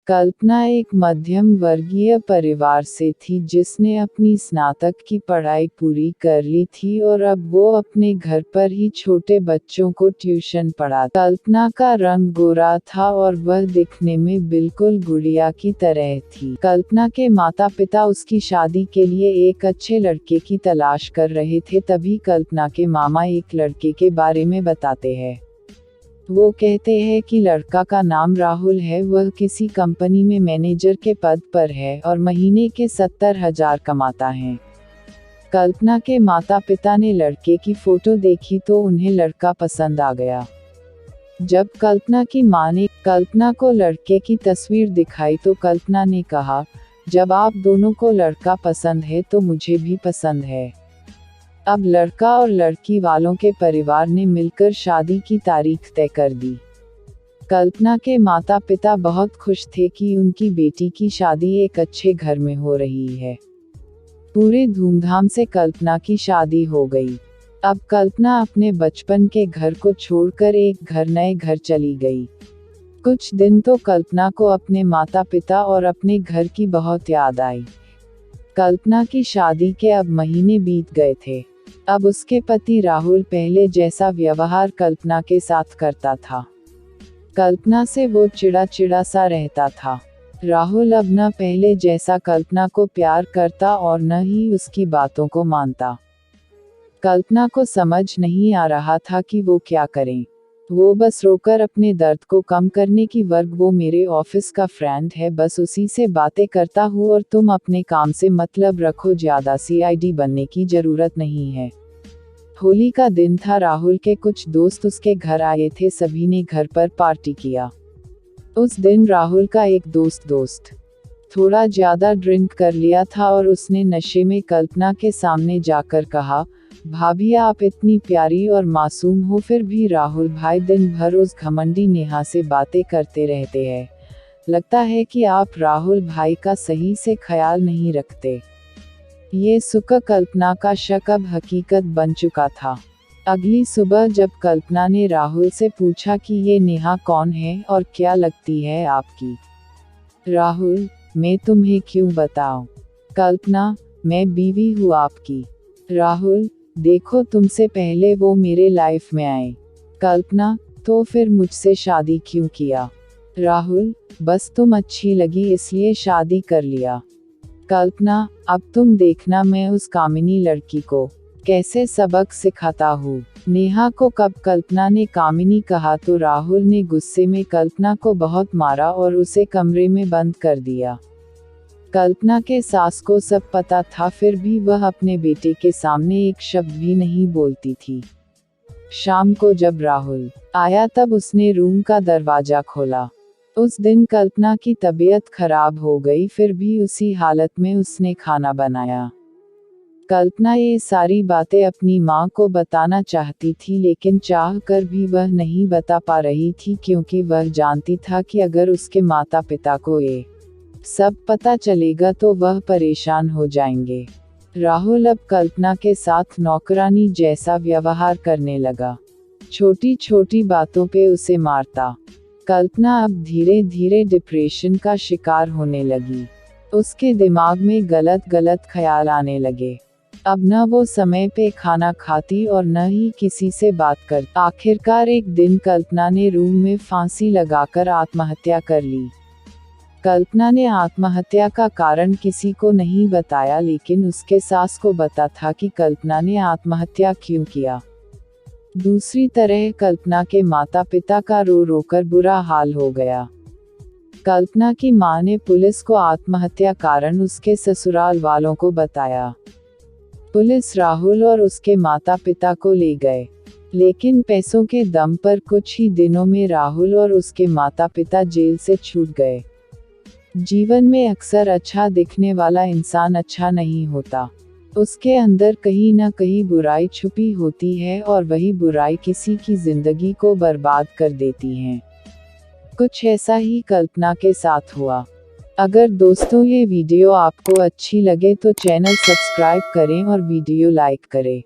कल्पना एक मध्यम वर्गीय परिवार से थी जिसने अपनी स्नातक की पढ़ाई पूरी कर ली थी और अब वो अपने घर पर ही छोटे बच्चों को ट्यूशन पढ़ाती। कल्पना का रंग गोरा था और वह दिखने में बिल्कुल गुड़िया की तरह थी। कल्पना के माता पिता उसकी शादी के लिए एक अच्छे लड़के की तलाश कर रहे थे, तभी कल्पना के मामा एक लड़के के बारे में बताते हैं। वो कहते हैं कि लड़का का नाम राहुल है, वह किसी कंपनी में मैनेजर के पद पर है और महीने के 70,000 कमाता है। कल्पना के माता पिता ने लड़के की फोटो देखी तो उन्हें लड़का पसंद आ गया। जब कल्पना की मां ने कल्पना को लड़के की तस्वीर दिखाई तो कल्पना ने कहा, जब आप दोनों को लड़का पसंद है तो मुझे भी पसंद है। अब लड़का और लड़की वालों के परिवार ने मिलकर शादी की तारीख तय कर दी। कल्पना के माता पिता बहुत खुश थे कि उनकी बेटी की शादी एक अच्छे घर में हो रही है। पूरे धूमधाम से कल्पना की शादी हो गई। अब कल्पना अपने बचपन के घर को छोड़कर एक नए घर चली गई। कुछ दिन तो कल्पना को अपने माता पिता और अपने घर की बहुत याद आई। कल्पना की शादी के अब महीने बीत गए थे। अब उसके पति राहुल पहले जैसा व्यवहार कल्पना के साथ करता था। कल्पना से वो चिड़ा सा रहता था। राहुल अब न पहले जैसा कल्पना को प्यार करता और न ही उसकी बातों को मानता। कल्पना को समझ नहीं आ रहा था कि वो क्या करें। वो बस रोकर अपने दर्द को कम करने की वो मेरे ऑफिस का फ्रेंड है, बस उसी से बातें करता हूँ और तुम अपने काम से मतलब रखो, ज्यादा CID बनने की जरूरत नहीं है। होली का दिन था। राहुल के कुछ दोस्त उसके घर आए थे, सभी ने घर पर पार्टी किया। उस दिन राहुल का एक दोस्त थोड़ा ज्यादा ड्रिंक कर लिया था और उसने नशे में कल्पना के सामने जाकर कहा, भाभी आप इतनी प्यारी और मासूम हो, फिर भी राहुल भाई दिन भर उस घमंडी नेहा से बातें करते रहते हैं। लगता है कि आप राहुल भाई का सही से ख्याल नहीं रखते। ये सुख कल्पना का शक अब हकीकत बन चुका था। अगली सुबह जब कल्पना ने राहुल से पूछा कि ये नेहा कौन है और क्या लगती है आपकी? राहुल, मैं तुम्हें क्यों बताऊं? कल्पना, मैं बीवी हूँ आपकी। राहुल, देखो तुमसे पहले वो मेरे लाइफ में आए। कल्पना, तो फिर मुझसे शादी क्यों किया? राहुल, बस तुम अच्छी लगी इसलिए शादी कर लिया। कल्पना, अब तुम देखना मैं उस कामिनी लड़की को कैसे सबक सिखाता हूँ। नेहा को कब कल्पना ने कामिनी कहा तो राहुल ने गुस्से में कल्पना को बहुत मारा और उसे कमरे में बंद कर दिया। कल्पना के सास को सब पता था, फिर भी वह अपने बेटे के सामने एक शब्द भी नहीं बोलती थी। शाम को जब राहुल आया तब उसने रूम का दरवाजा खोला। उस दिन कल्पना की तबीयत खराब हो गई, फिर भी उसी हालत में उसने खाना बनाया। कल्पना ये सारी बातें अपनी माँ को बताना चाहती थी, लेकिन चाह कर भी वह नहीं बता पा रही थी, क्योंकि वह जानती था कि अगर उसके माता पिता को ये सब पता चलेगा तो वह परेशान हो जाएंगे। राहुल अब कल्पना के साथ नौकरानी जैसा व्यवहार करने लगा। छोटी छोटी बातों पे उसे मारता। कल्पना अब धीरे धीरे डिप्रेशन का शिकार होने लगी। उसके दिमाग में गलत ख्याल आने लगे। अब न वो समय पे खाना खाती और न ही किसी से बात करती। आखिरकार एक दिन कल्पना ने रूम में फांसी लगाकर आत्महत्या कर ली। कल्पना ने आत्महत्या का कारण किसी को नहीं बताया, लेकिन उसके सास को पता था कि कल्पना ने आत्महत्या क्यों किया। दूसरी तरह कल्पना के माता पिता का रो रो कर बुरा हाल हो गया। कल्पना की मां ने पुलिस को आत्महत्या कारण उसके ससुराल वालों को बताया। पुलिस राहुल और उसके माता पिता को ले गए, लेकिन पैसों के दम पर कुछ ही दिनों में राहुल और उसके माता पिता जेल से छूट गए। जीवन में अक्सर अच्छा दिखने वाला इंसान अच्छा नहीं होता। उसके अंदर कहीं न कहीं बुराई छुपी होती है और वही बुराई किसी की जिंदगी को बर्बाद कर देती है। कुछ ऐसा ही कल्पना के साथ हुआ। अगर दोस्तों ये वीडियो आपको अच्छी लगे तो चैनल सब्सक्राइब करें और वीडियो लाइक करें।